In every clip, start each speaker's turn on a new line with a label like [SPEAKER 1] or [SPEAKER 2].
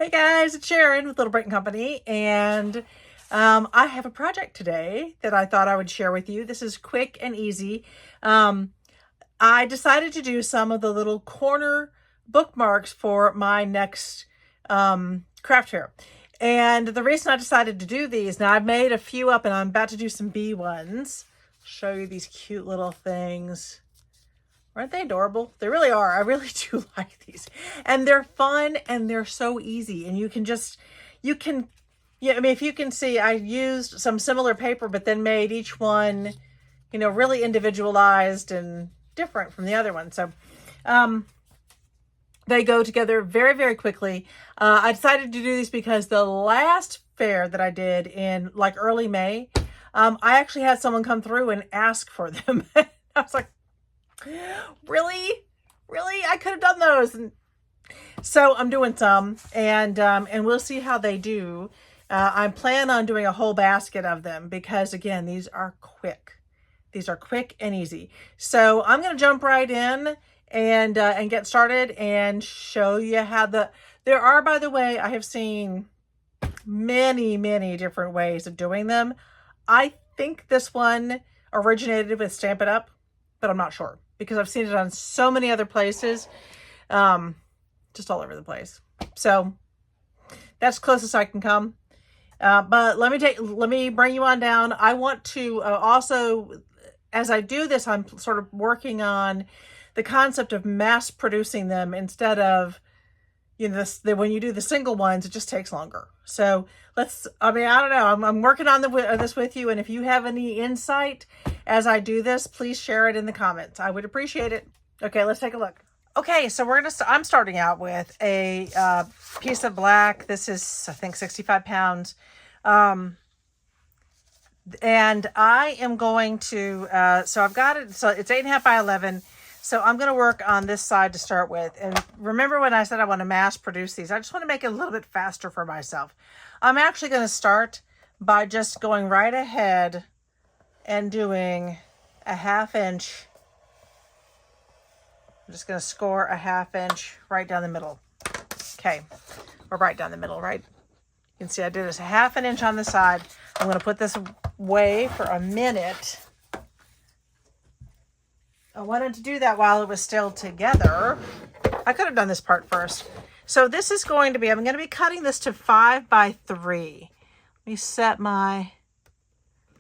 [SPEAKER 1] Hey guys, it's Sharon with Little Britain Company, and I have a project today that I thought I would share with you. This is quick and easy. I decided to do some of the little corner bookmarks for my next craft fair. And the reason I decided to do these, now I've made a few up and I'm about to do some bee ones. Show you these cute little things. Aren't they adorable? They really are. I really do like these. And they're fun and they're so easy. And you can, yeah, I mean, if you can see, I used some similar paper, but then made each one, really individualized and different from the other one. So, they go together very, very quickly. I decided to do these because the last fair that I did in like early May, I actually had someone come through and ask for them. I was like, really I could have done those. And so I'm doing some, and we'll see how they do. I plan on doing a whole basket of them because again, these are quick and easy. So I'm going to jump right in and get started and show you how there are, by the way, I have seen many different ways of doing them. I think this one originated with Stamp It Up, but I'm not sure because I've seen it on so many other places, just all over the place. So that's closest I can come. But let me bring you on down. I want to also, as I do this, I'm sort of working on the concept of mass producing them instead of, when you do the single ones, it just takes longer. So I don't know. I'm working on this with you. And if you have any insight as I do this, please share it in the comments. I would appreciate it. Okay, let's take a look. Okay, so I'm starting out with a piece of black. This is, I think, 65 pounds. And I am going to, so I've got it, so it's 8.5 by 11. So I'm going to work on this side to start with. And remember when I said I want to mass produce these, I just want to make it a little bit faster for myself. I'm actually going to start by just going right ahead and doing a 1/2 inch. I'm just going to score a 1/2 inch right down the middle. Okay, or right down the middle, right? You can see I did this 1/2 inch on the side. I'm going to put this away for a minute. I wanted to do that while it was still together. I could have done this part first. So this is going to be, I'm going to be cutting this to 5 by 3. Let me set my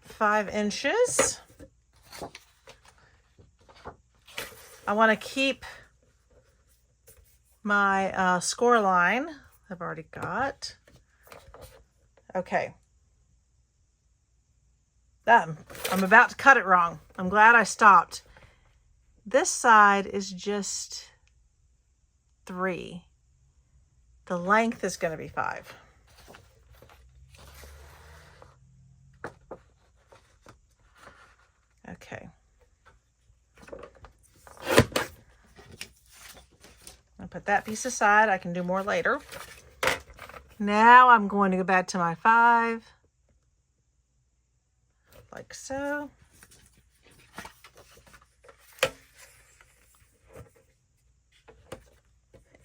[SPEAKER 1] 5 inches. I want to keep my score line I've already got. Okay. I'm about to cut it wrong. I'm glad I stopped. This side is just 3. The length is going to be 5. Okay. I'll put that piece aside. I can do more later. Now I'm going to go back to my 5. Like so.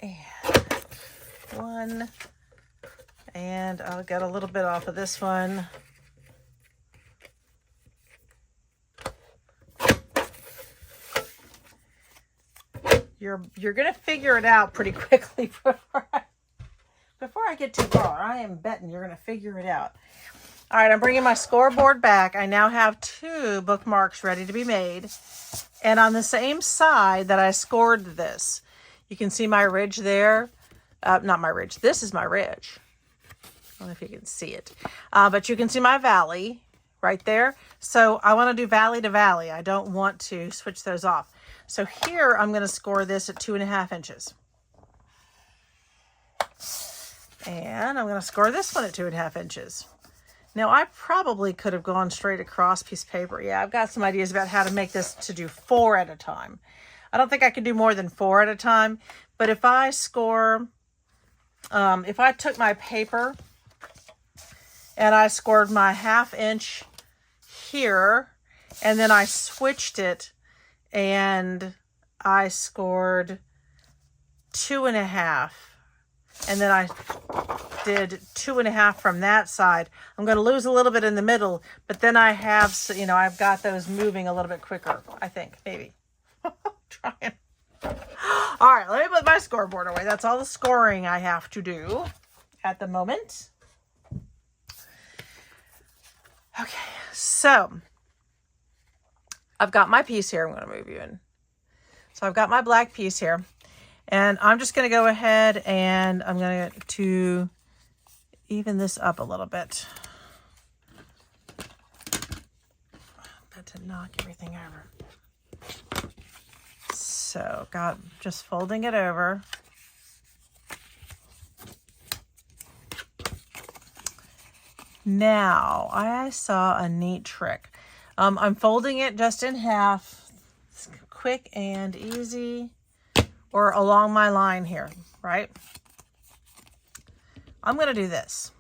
[SPEAKER 1] And 1. And I'll get a little bit off of this one. You're going to figure it out pretty quickly before I get too far. I am betting you're going to figure it out. All right, I'm bringing my scoreboard back. I now have 2 bookmarks ready to be made. And on the same side that I scored this, you can see my ridge there. Not my ridge. This is my ridge. I don't know if you can see it. But you can see my valley right there. So I want to do valley to valley. I don't want to switch those off. So here I'm going to score this at 2.5 inches. And I'm going to score this one at 2.5 inches. Now I probably could have gone straight across piece of paper. Yeah, I've got some ideas about how to make this to do 4 at a time. I don't think I can do more than 4 at a time. But if I score, if I took my paper and I scored my 1/2 inch here, and then I switched it and I scored 2.5, and then I did 2.5 from that side. I'm going to lose a little bit in the middle, but then I have, you know, I've got those moving a little bit quicker, I think, maybe. Trying. All right, let me put my scoreboard away. That's all the scoring I have to do at the moment. Okay, so I've got my piece here. I'm going to move you in. So I've got my black piece here, and I'm just going to go ahead and I'm going to even this up a little bit. Got to knock everything over. So got just folding it over. Now I saw a neat trick. I'm folding it just in half. It's quick and easy, or along my line here, right? I'm going to do this.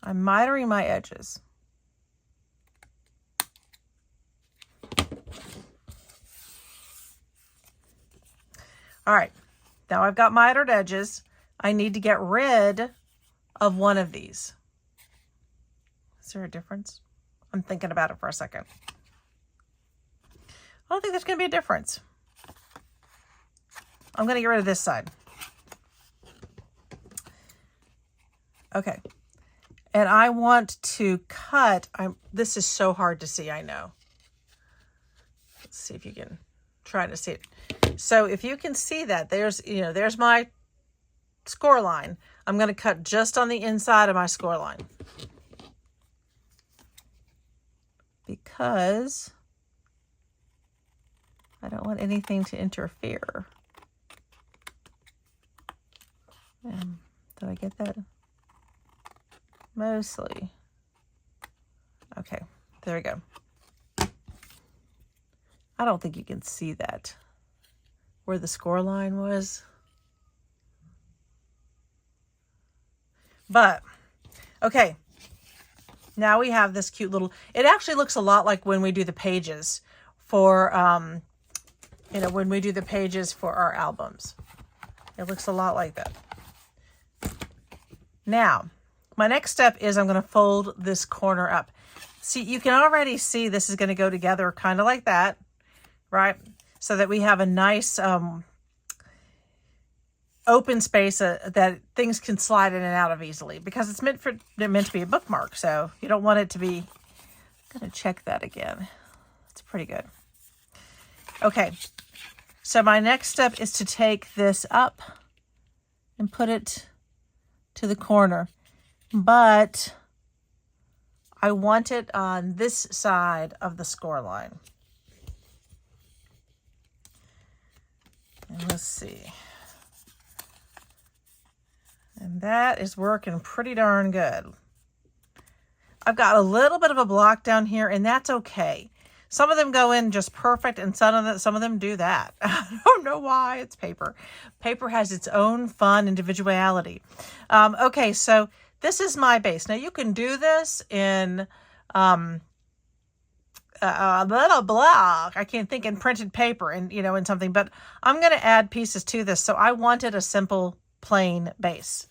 [SPEAKER 1] I'm mitering my edges. All right, now I've got mitered edges. I need to get rid of one of these. Is there a difference? I'm thinking about it for a second. I don't think there's going to be a difference. I'm going to get rid of this side. Okay. And I want to cut. This is so hard to see, I know. Let's see if you can try to see it. So if you can see that, there's my score line. I'm going to cut just on the inside of my score line. Because I don't want anything to interfere. Did I get that? Mostly. Okay, there we go. I don't think you can see that, where the score line was. But, okay. Now we have this cute little, it actually looks a lot like when we do the pages for, when we do the pages for our albums. It looks a lot like that. Now, my next step is I'm going to fold this corner up. See, you can already see this is going to go together kind of like that, right? So that we have a nice open space that things can slide in and out of easily, because it's meant to be a bookmark. So you don't want it to be, I'm going to check that again. It's pretty good. Okay. So my next step is to take this up and put it to the corner, but I want it on this side of the score line. And let's see. And that is working pretty darn good. I've got a little bit of a block down here, and that's okay. Some of them go in just perfect, and some of them do that. I don't know why. It's paper. Paper has its own fun individuality. Okay, so this is my base. Now, you can do this in a little block. I can't think, in printed paper and, in something. But I'm going to add pieces to this. So I wanted a simple, plain base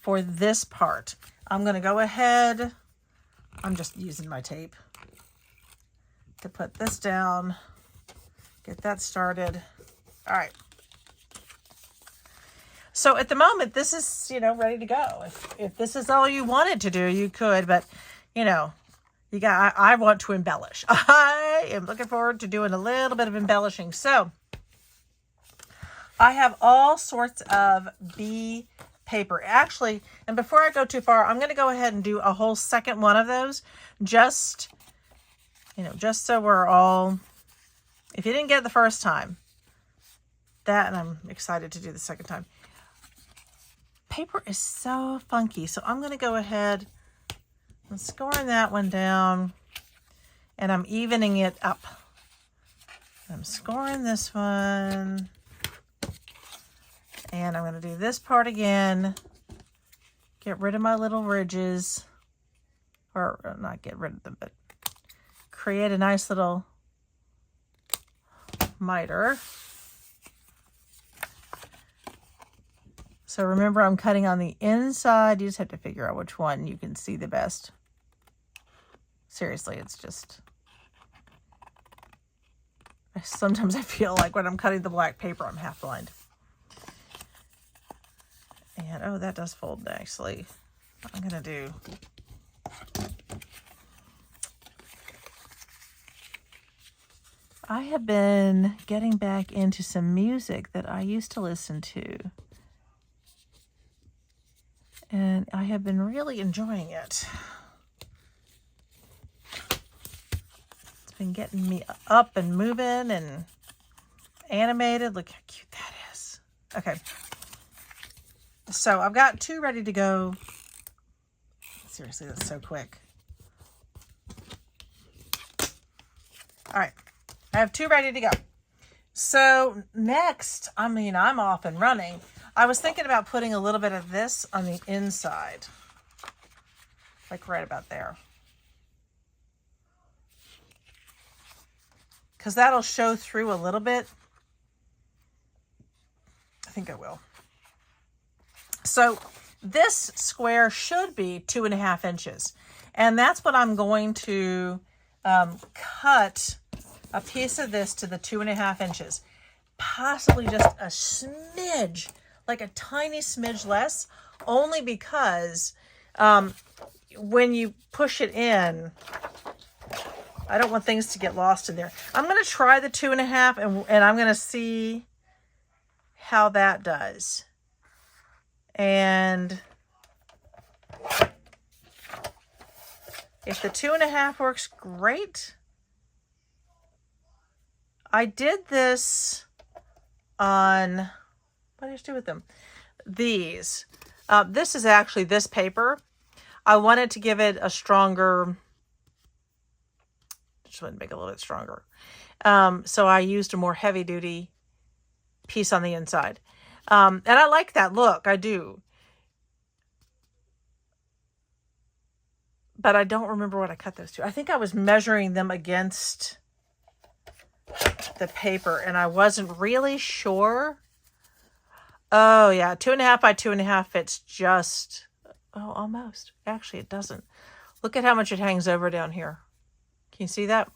[SPEAKER 1] for this part. I'm going to go ahead. I'm just using my tape to put this down, get that started. All right. So at the moment, this is, ready to go. If this is all you wanted to do, you could, but, I want to embellish. I am looking forward to doing a little bit of embellishing. So I have all sorts of B paper. Actually, and before I go too far, I'm going to go ahead and do a whole second one of those, just so we're all, if you didn't get it the first time, that, and I'm excited to do the second time. Paper is so funky. So I'm going to go ahead and scoring that one down, and I'm evening it up. I'm scoring this one, and I'm going to do this part again, get rid of my little ridges, or not get rid of them, but create a nice little miter. So remember, I'm cutting on the inside. You just have to figure out which one you can see the best. Seriously, it's just... Sometimes I feel like when I'm cutting the black paper, I'm half blind. And, oh, that does fold nicely. What I'm going to do... I have been getting back into some music that I used to listen to. And I have been really enjoying it. It's been getting me up and moving and animated. Look how cute that is. Okay. So I've got 2 ready to go. Seriously, that's so quick. All right. I have 2 ready to go. So next, I mean, I'm off and running. I was thinking about putting a little bit of this on the inside. Like right about there. Because that'll show through a little bit. I think I will. So this square should be 2.5 inches. And that's what I'm going to cut a piece of this to the 2.5 inches, possibly just a smidge, like a tiny smidge less, only because when you push it in, I don't want things to get lost in there. I'm going to try the 2.5 and I'm going to see how that does. And if the 2.5 works, great. I did this on, what did I do with them? These. This is actually this paper. I wanted to give it a stronger, just wanted to make it a little bit stronger. So I used a more heavy duty piece on the inside. And I like that look, I do. But I don't remember what I cut those to. I think I was measuring them against the paper and I wasn't really sure. Oh yeah, 2.5 by 2.5 fits just, oh, almost. Actually, it doesn't. Look at how much it hangs over down here. Can you see that?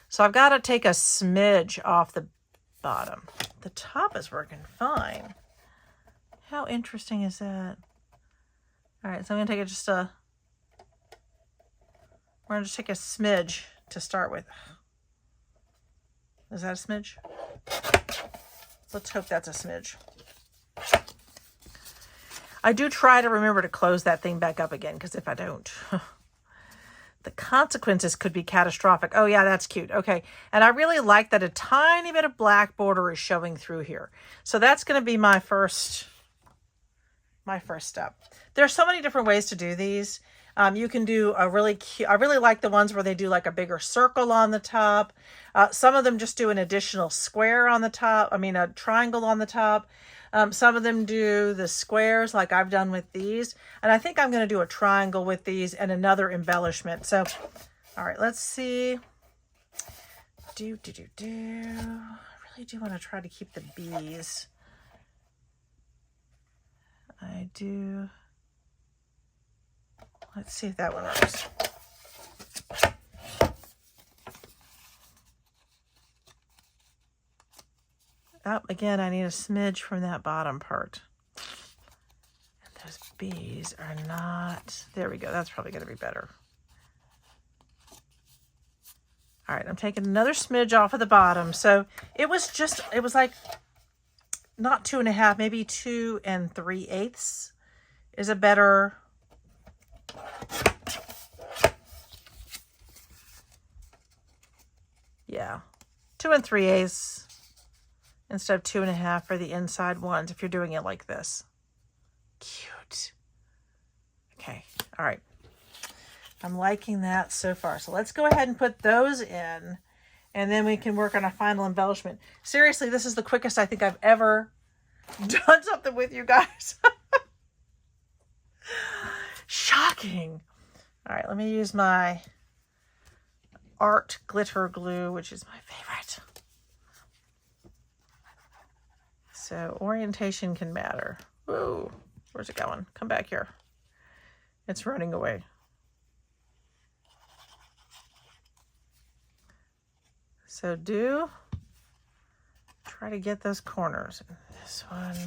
[SPEAKER 1] So I've got to take a smidge off the bottom. The top is working fine. How interesting is that? All right, so I'm gonna take it just a, we're gonna just take a smidge to start with. Is that a smidge? Let's hope that's a smidge. I do try to remember to close that thing back up again, because if I don't, the consequences could be catastrophic. Oh yeah, that's cute. Okay. And I really like that a tiny bit of black border is showing through here. So that's going to be my first step. There's so many different ways to do these. You can do a really cute, I really like the ones where they do like a bigger circle on the top. Some of them just do an additional square on the top. I mean, a triangle on the top. Some of them do the squares like I've done with these. And I think I'm going to do a triangle with these and another embellishment. So, all right, let's see. I really do want to try to keep the bees. I do. Let's see if that one works. Oh, again, I need a smidge from that bottom part. And those bees are not... There we go. That's probably going to be better. All right, I'm taking another smidge off of the bottom. So it was like not 2.5, maybe 2 3/8 is a better... Yeah, 2 3/8 instead of 2.5 for the inside ones if you're doing it like this. Cute. Okay, all right. I'm liking that so far. So let's go ahead and put those in, and then we can work on a final embellishment. Seriously, this is the quickest I think I've ever done something with you guys. Shocking. All right, let me use my art glitter glue, which is my favorite. So orientation can matter. Whoa, where's it going? Come back here. It's running away. So try to get those corners. This one,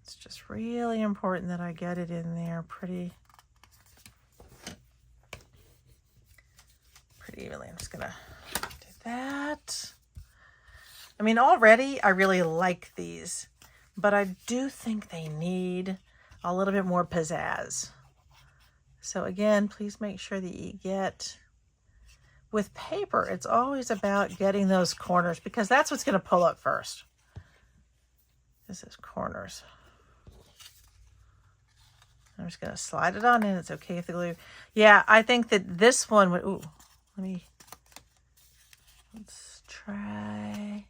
[SPEAKER 1] it's just really important that I get it in there pretty evenly. I'm just gonna do that. I mean, already I really like these, but I do think they need a little bit more pizzazz. So again, please make sure that you get, with paper, it's always about getting those corners because that's what's going to pull up first. This is corners. I'm just going to slide it on in. It's okay with the glue. Yeah, I think that this one would, ooh, let's try.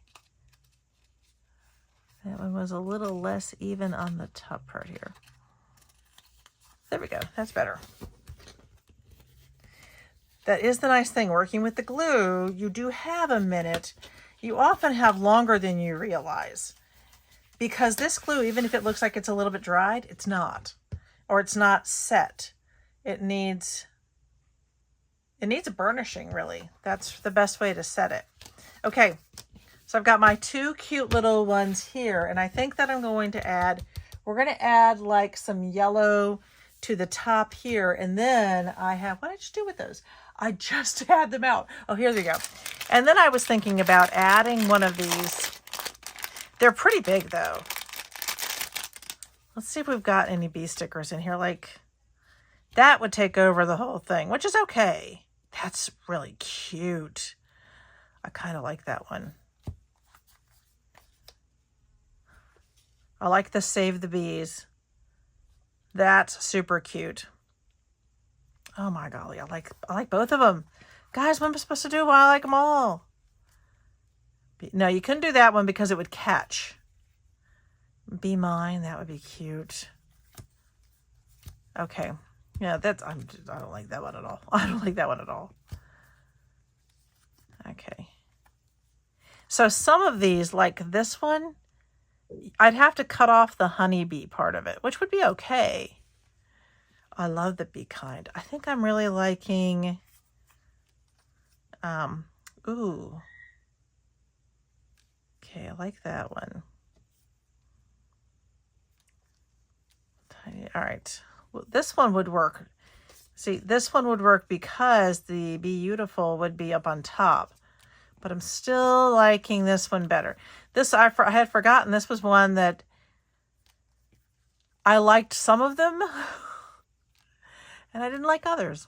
[SPEAKER 1] That one was a little less even on the top part here. There we go. That's better. That is the nice thing. Working with the glue, you do have a minute. You often have longer than you realize. Because this glue, even if it looks like it's a little bit dried, it's not. Or it's not set. It needs a burnishing, really. That's the best way to set it. Okay. So I've got my two cute little ones here, and I think that I'm going to add, we're going to add like some yellow to the top here, and then I have, what did I just do with those? I just had them out. Oh, here they go. And then I was thinking about adding one of these. They're pretty big though. Let's see if we've got any bee stickers in here. Like, that would take over the whole thing, which is okay. That's really cute. I kind of like that one. I like the Save the Bees. That's super cute. Oh my golly, I like both of them. Guys, what am I supposed to do? Well, I like them all. No, you couldn't do that one because it would catch. Be Mine, that would be cute. Okay. Yeah, I don't like that one at all. I don't like that one at all. Okay. So some of these, like this one, I'd have to cut off the honeybee part of it, which would be okay. I love the Be Kind. I think I'm really liking, ooh. Okay, I like that one. Tiny, all right. Well, this one would work. See, this one would work because the Be Beautiful would be up on top. But I'm still liking this one better. This, I had forgotten, this was one that I liked some of them. And I didn't like others.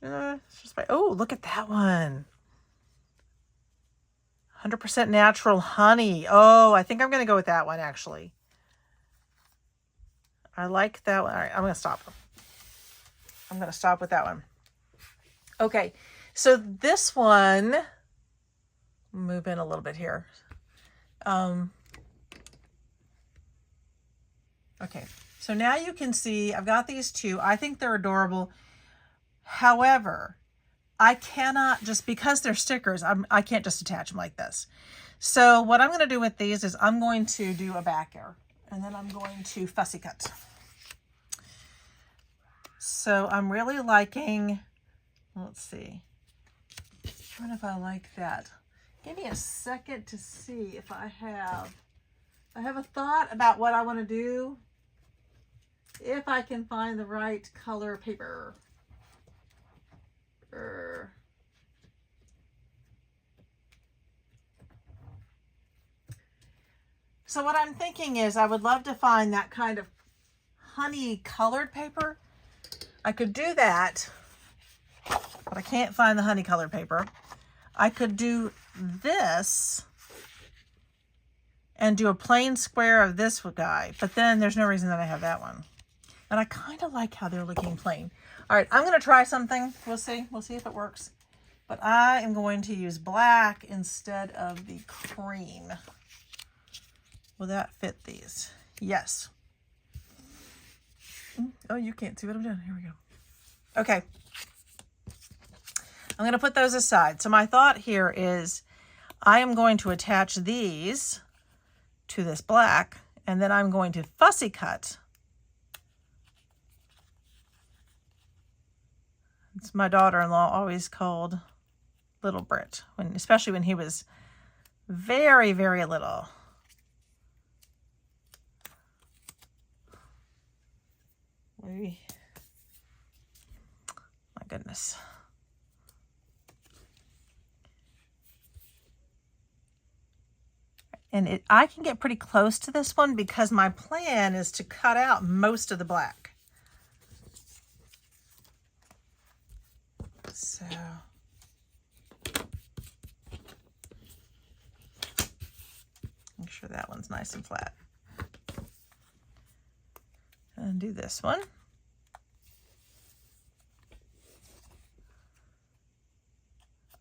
[SPEAKER 1] It's just oh, look at that one. 100% natural honey. Oh, I think I'm going to go with that one, actually. I like that one. All right, I'm going to stop. I'm going to stop with that one. Okay, so this one, move in a little bit here. Okay, so now you can see I've got these two. I think they're adorable. However, I cannot, just because they're stickers, I can't just attach them like this. So what I'm going to do with these is I'm going to do a back air, and then I'm going to fussy cut. So I'm really liking, let's see. I wonder if I like that. Give me a second to see if I have a thought about what I want to do. If I can find the right color paper. So what I'm thinking is I would love to find that kind of honey colored paper. I could do that, but I can't find the honey colored paper. I could do this and do a plain square of this guy, but then there's no reason that I have that one. And I kind of like how they're looking plain. All right, I'm going to try something. We'll see. We'll see if it works. But I am going to use black instead of the cream. Will that fit these? Yes. Oh, you can't see what I'm doing. Here we go. Okay. I'm going to put those aside. So my thought here is I am going to attach these to this black, and then I'm going to fussy cut. It's my daughter-in-law always called Little Brit, especially when he was very, very little. My goodness. And I can get pretty close to this one because my plan is to cut out most of the black. So make sure that one's nice and flat. And do this one.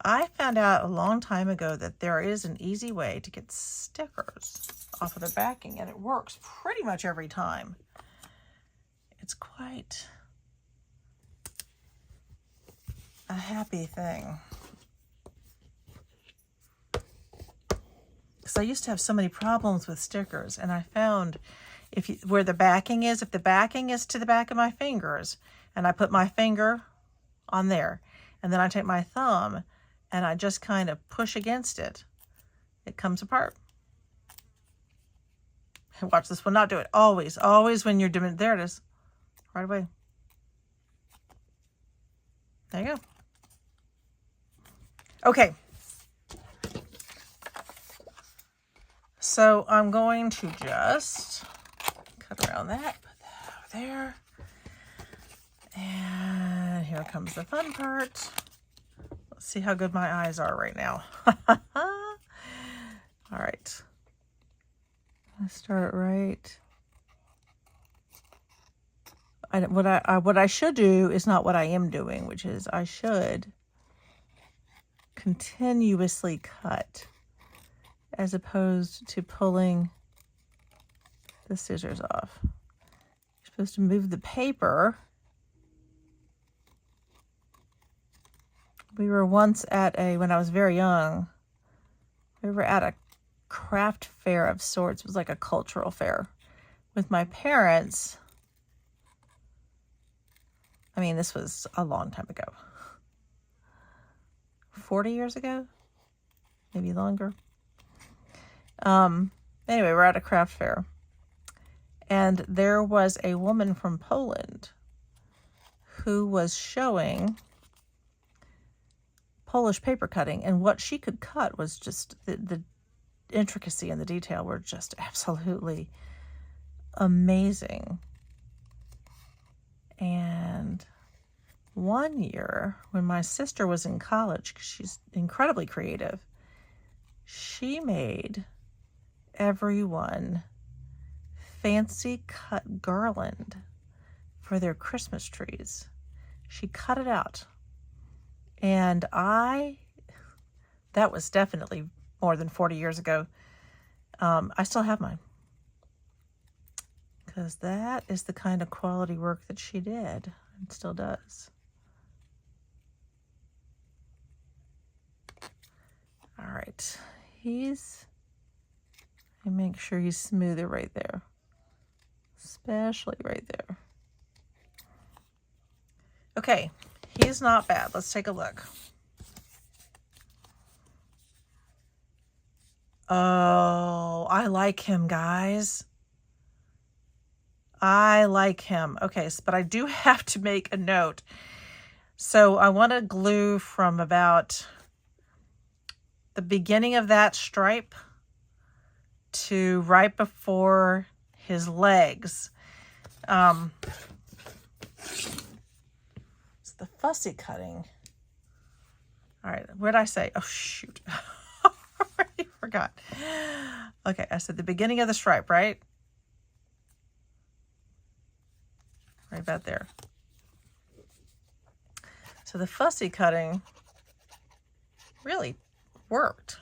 [SPEAKER 1] I found out a long time ago that there is an easy way to get stickers off of the backing, and it works pretty much every time. It's quite a happy thing. Because I used to have so many problems with stickers, and I found where the backing is, if the backing is to the back of my fingers, and I put my finger on there, and then I take my thumb and I just kind of push against it, it comes apart. And watch this one not do it. Always, always when you're doing it. There it is. Right away. There you go. Okay. So I'm going to just cut around that, put that over there. And here comes the fun part. Let's see how good my eyes are right now. All right. Let's start right. What I should do is not what I am doing, which is I should continuously cut as opposed to pulling the scissors off. You're supposed to move the paper. We were once at when I was very young, we were at a craft fair of sorts. It was like a cultural fair with my parents. I mean, this was a long time ago. 40 years ago? Maybe longer. Anyway, we're at a craft fair. And there was a woman from Poland who was showing Polish paper cutting, and what she could cut was just the intricacy and the detail were just absolutely amazing. And one year when my sister was in college, because she's incredibly creative, she made everyone fancy cut garland for their Christmas trees. She cut it out. And that was definitely more than 40 years ago. I still have mine. Because that is the kind of quality work that she did and still does. All right. And make sure he's smoother right there. Especially right there. Okay. He's not bad. Let's take a look. Oh, I like him, guys. I like him. Okay, but I do have to make a note. So I want to glue from about the beginning of that stripe to right before his legs. The fussy cutting. All right, what did I say? Oh, shoot. I already forgot. Okay, I said the beginning of the stripe, right? Right about there. So the fussy cutting really worked.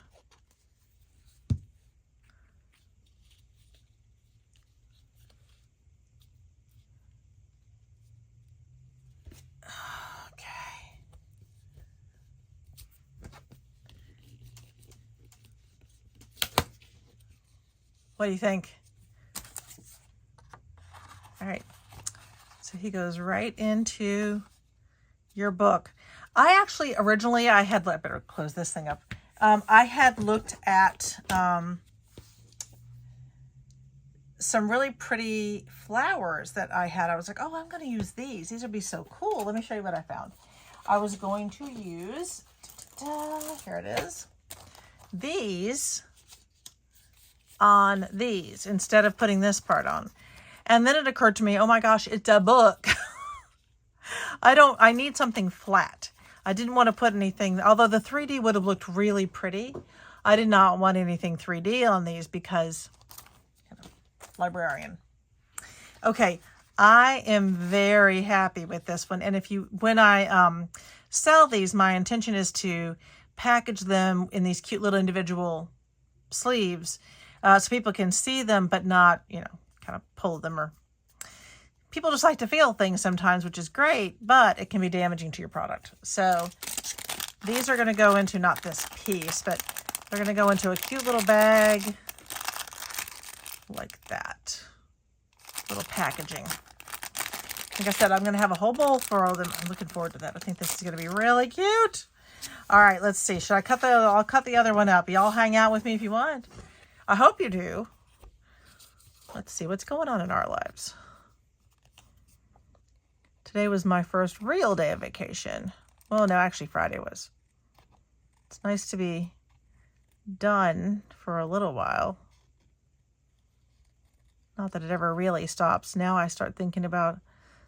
[SPEAKER 1] What do you think? All right. So he goes right into your book. I actually, originally, I better close this thing up. I had looked at some really pretty flowers that I had. I was like, oh, I'm going to use these. These would be so cool. Let me show you what I found. I was going to use, here it is, these on these instead of putting this part on. And then it occurred to me, oh my gosh, it's a book. I need something flat. I didn't want to put anything, although the 3D would have looked really pretty. I did not want anything 3D on these because, librarian. Okay, I am very happy with this one. And when I sell these, my intention is to package them in these cute little individual sleeves so people can see them, but not, kind of pull them. Or people just like to feel things sometimes, which is great, but it can be damaging to your product. So these are going to go into, not this piece, but they're going to go into a cute little bag like that. Little packaging. Like I said, I'm going to have a whole bowl for all of them. I'm looking forward to that. I think this is going to be really cute. All right, let's see. Should I cut I'll cut the other one up. Y'all hang out with me if you want. I hope you do. Let's see what's going on in our lives. Today was my first real day of vacation. Well, no, actually Friday was. It's nice to be done for a little while. Not that it ever really stops. Now I start thinking about,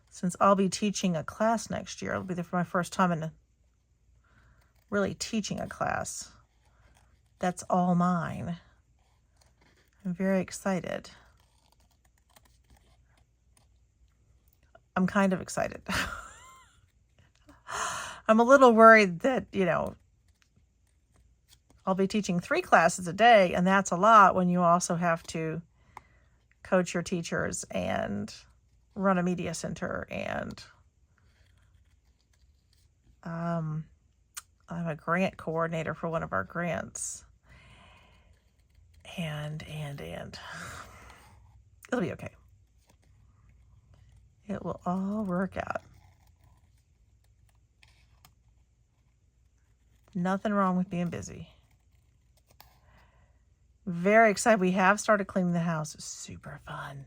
[SPEAKER 1] since I'll be teaching a class next year, it'll be for my first time in really teaching a class. That's all mine. I'm very excited. I'm kind of excited. I'm a little worried that, I'll be teaching 3 classes a day, and that's a lot when you also have to coach your teachers and run a media center. And I'm a grant coordinator for one of our grants. And it'll be okay. It will all work out. Nothing wrong with being busy. Very excited. We have started cleaning the house. It's super fun.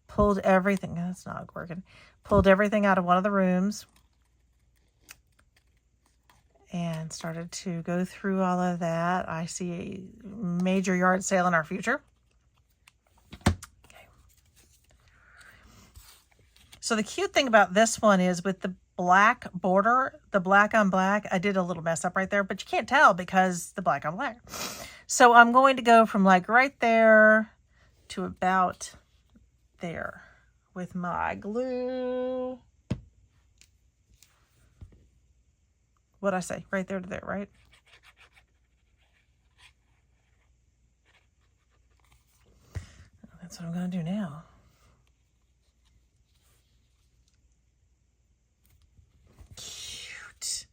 [SPEAKER 1] Pulled everything. That's not working. Pulled everything out of one of the rooms. And started to go through all of that. I see a major yard sale in our future. Okay. So the cute thing about this one is with the black border, the black on black, I did a little mess up right there, but you can't tell because the black on black. So I'm going to go from like right there to about there with my glue. What'd I say? Right there to there, right? That's what I'm going to do now. Cute.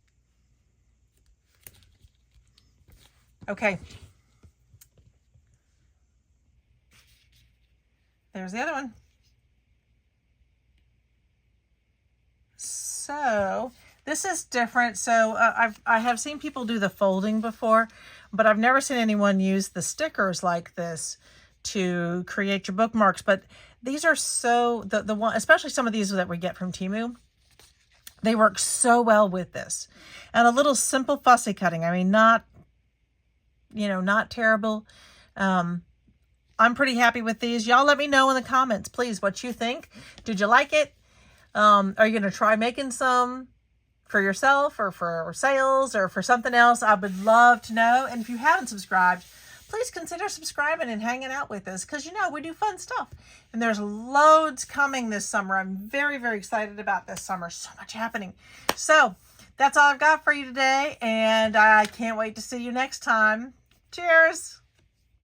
[SPEAKER 1] Okay. There's the other one. So this is different. So I have seen people do the folding before, but I've never seen anyone use the stickers like this to create your bookmarks. But these are so, the one, especially some of these that we get from Temu, they work so well with this. And a little simple fussy cutting. I mean, not terrible. I'm pretty happy with these. Y'all let me know in the comments, please, what you think. Did you like it? Are you going to try making some for yourself or for sales or for something else? I would love to know. And if you haven't subscribed, please consider subscribing and hanging out with us because, we do fun stuff. And there's loads coming this summer. I'm very, very excited about this summer. So much happening. So that's all I've got for you today. And I can't wait to see you next time. Cheers.